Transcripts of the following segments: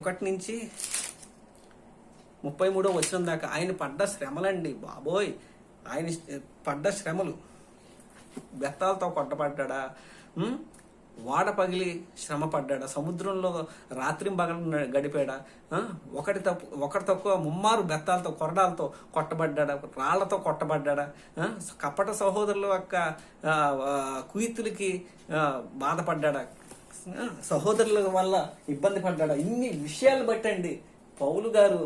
ఒకటి నుంచి 33వ వచనం దాకా ఆయన పడ్డ శ్రమలండి బాబోయ్. ఆయన పడ్డ శ్రమలు, బెత్తాలతో కొట్టబడ్డా, వాడ పగిలి శ్రమ పడ్డా, సముద్రంలో రాత్రి పగలు గడిపాడా, ఒకటి తక్కువ ముమ్మారు బెత్తాలతో కొరడాలతో కొట్టబడ్డా, రాళ్లతో కొట్టబడ్డా, కపట సహోదరుల యొక్క కుయుతులకి బాధపడ్డా, సహోదరుల వల్ల ఇబ్బంది పడ్డా. ఇన్ని విషయాలు బట్టండి పౌలు గారు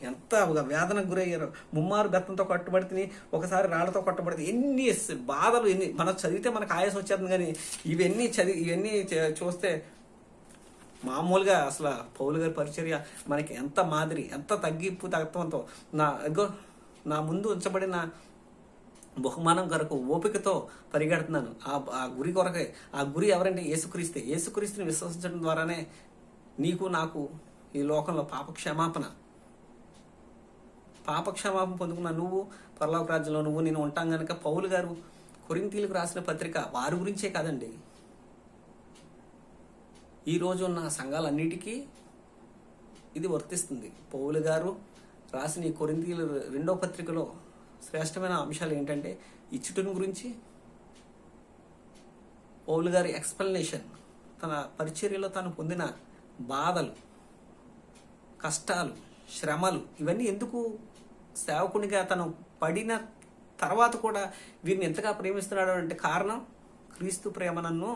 ఎంత వేదనకు గురయ్యారు. ముమ్మారు బెత్తంతో కొట్టబడితే, ఒకసారి రాళ్లతో కొట్టబడితే, ఎన్ని బాధలు, ఎన్ని మనం చదివితే మనకు ఆయాసం వచ్చేస్తుంది. కానీ ఇవన్నీ చూస్తే మామూలుగా అసలు పౌలు గారి పరిచర్య మనకి ఎంత మాదిరి, ఎంత తగ్గింపు తత్వంతో నా ముందు ఉంచబడిన బహుమానం కొరకు ఓపికతో పరిగెడుతున్నాను. ఆ గురి కొరకే. ఆ గురి ఎవరంటే యేసుక్రీస్తే. యేసుక్రీస్తుని విశ్వసించడం ద్వారానే నీకు నాకు ఈ లోకంలో పాపక్షమాపణ పొందుకున్న నువ్వు పరలోక రాజ్యంలో నేను ఉంటాం గనక పౌలు గారు కొరింథీయులకు రాసిన పత్రిక వారి గురించే కాదండి, ఈ రోజు ఉన్న సంఘాలన్నిటికీ ఇది వర్తిస్తుంది. పౌలు గారు రాసిన ఈ కొరింథీయుల 2వ పత్రికలో శ్రేష్టమైన అంశాలు ఏంటంటే ఇచ్చుటను గురించి పౌలు గారి ఎక్స్ప్లెనేషన్, తన పరిచర్యలో తాను పొందిన బాధలు, కష్టాలు, శ్రమలు, ఇవన్నీ ఎందుకు, సేవకునిగా తను పడిన తర్వాత కూడా వీరిని ఎంతగా ప్రేమిస్తున్నాడు అంటే కారణం క్రీస్తు ప్రేమ నన్ను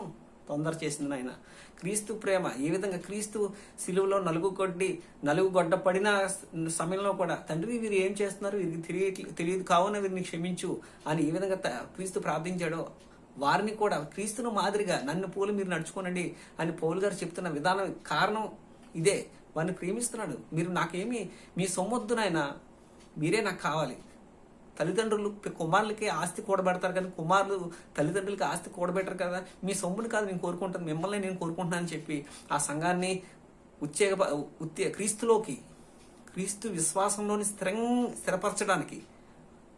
తొందర చేసింది. ఆయన క్రీస్తు ప్రేమ ఏ విధంగా, క్రీస్తు సిలువలో నలుగుగొడ్డ పడిన సమయంలో కూడా తండ్రి వీరు ఏం చేస్తున్నారు, వీరికి తెలియదు కావున వీరిని క్షమించు అని ఏ విధంగా క్రీస్తు ప్రార్థించాడో వారిని కూడా క్రీస్తును మాదిరిగా నన్ను పోలి మీరు నడుచుకోనండి అని పౌలు గారు చెప్తున్న విధానం కారణం ఇదే. వారిని ప్రేమిస్తున్నాడు. మీరు నాకేమి మీ సొమ్మొద్దు నాయన, మీరే నాకు కావాలి. తల్లిదండ్రులు కుమారులకి ఆస్తి కూడబెడతారు కానీ కుమారులు తల్లిదండ్రులకి ఆస్తి కూడబెట్టరు కదా. మీ సొమ్ముని కాదు నేను కోరుకుంటాను, మిమ్మల్ని నేను కోరుకుంటున్నాను అని చెప్పి ఆ సంఘాన్ని క్రీస్తులోకి, క్రీస్తు విశ్వాసంలోని స్థిరపరచడానికి,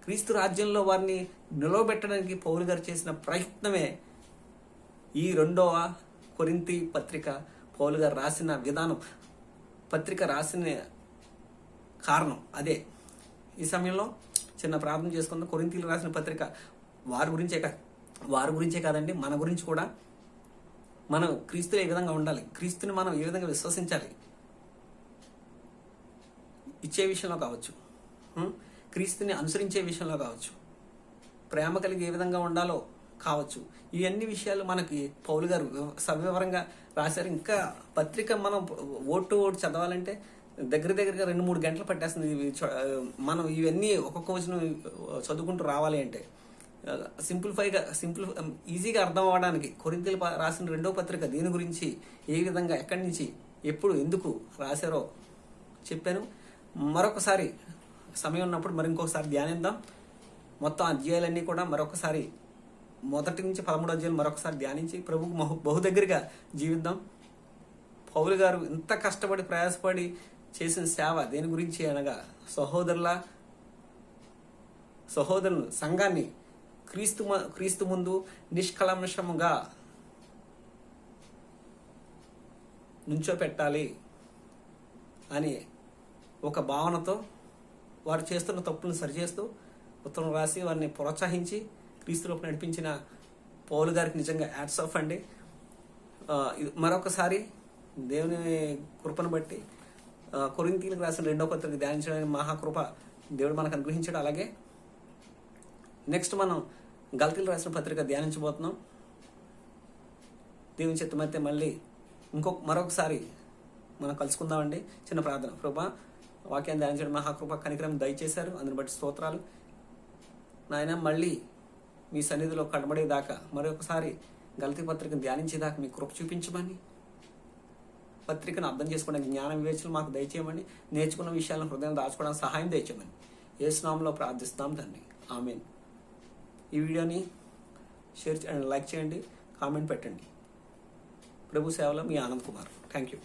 క్రీస్తు రాజ్యంలో వారిని నిలవబెట్టడానికి పౌలు గారు చేసిన ప్రయత్నమే ఈ 2వ కొరింథీ పత్రిక. పౌలు గారు రాసిన విధానం, పత్రిక రాసిన కారణం అదే. ఈ సమయంలో చిన్న ప్రార్థన చేసుకుందాం. కొరింథీయులకు రాసిన పత్రిక వారి గురించే కాదండి, మన గురించి కూడా. మనం క్రీస్తులో ఏ విధంగా ఉండాలి, క్రీస్తుని మనం ఏ విధంగా విశ్వసించాలి, ఇచ్చే విషయంలో కావచ్చు, క్రీస్తుని అనుసరించే విషయంలో కావచ్చు, ప్రేమ కలిగి ఏ విధంగా ఉండాలో కావచ్చు, ఇవన్నీ విషయాలు మనకి పౌలు గారు సవివరంగా రాశారు. ఇంకా పత్రిక మనం ఓటు చదవాలంటే దగ్గరగా 2-3 గంటలు పట్టేస్తుంది. మనం ఇవన్నీ ఒక్కొక్క వచనం చదువుకుంటూ రావాలి అంటే ఈజీగా అర్థం అవ్వడానికి కొరింథీయులకు రాసిన 2వ పత్రిక దీని గురించి ఏ విధంగా, ఎక్కడి నుంచి, ఎప్పుడు, ఎందుకు రాశారో చెప్పాను. మరొకసారి సమయం ఉన్నప్పుడు ఇంకొకసారి ధ్యానిద్దాం. మొత్తం అధ్యాయాలన్నీ కూడా మరొకసారి 1 నుంచి 13 అధ్యాయులు మరొకసారి ధ్యానించి ప్రభువుకు బహు దగ్గరగా జీవిద్దాం. పౌలు గారు ఇంత కష్టపడి ప్రయాసపడి చేసిన సేవ దేని గురించి అనగా సహోదరులను, సంఘాన్ని క్రీస్తు ముందు నిష్కల్మషముగా నుంచోపెట్టాలి అని ఒక భావనతో వారు చేస్తున్న తప్పులను సరిచేస్తూ ఉత్తరం రాసి వారిని ప్రోత్సహించి క్రీస్తులోకి నడిపించిన పౌలు గారికి నిజంగా హ్యాట్స్ ఆఫ్ అండి. మరొకసారి దేవుని కృపను బట్టి కొరింథీయులకు రాసిన 2వ పత్రిక ధ్యానించడానికి మహాకృప దేవుడు మనకు అనుగ్రహించాడు. అలాగే నెక్స్ట్ మనం గలతీయులకు రాసిన పత్రిక ధ్యానించబోతున్నాం. దేవుని చిత్తమైతే మళ్ళీ మరొకసారి మనం కలుసుకుందామండి. చిన్న ప్రార్థన. కృప వాక్యాన్ని ధ్యానించడం మహాకృప కనికరం దయచేశారు, అందుని బట్టి స్తోత్రాలు నాయన. మళ్ళీ మీ సన్నిధిలో కనబడేదాకా, మరొకసారి గలతీ పత్రికను ధ్యానించేదాకా మీ కృప చూపించమని, పత్రికను అర్థం చేసుకునే జ్ఞానం వివేచనలు మాకు దయచేయమని, నేర్చుకున్న విషయాలను హృదయం దాచుకోవడానికి సహాయం దయచేయమని యేసు నామములో ప్రార్థిస్తాం తండ్రి, ఆమేన్. ఈ వీడియోని షేర్ చేయండి, లైక్ చేయండి, కామెంట్ పెట్టండి. ప్రభు సేవలో మీ ఆనంద్ కుమార్. Thank you.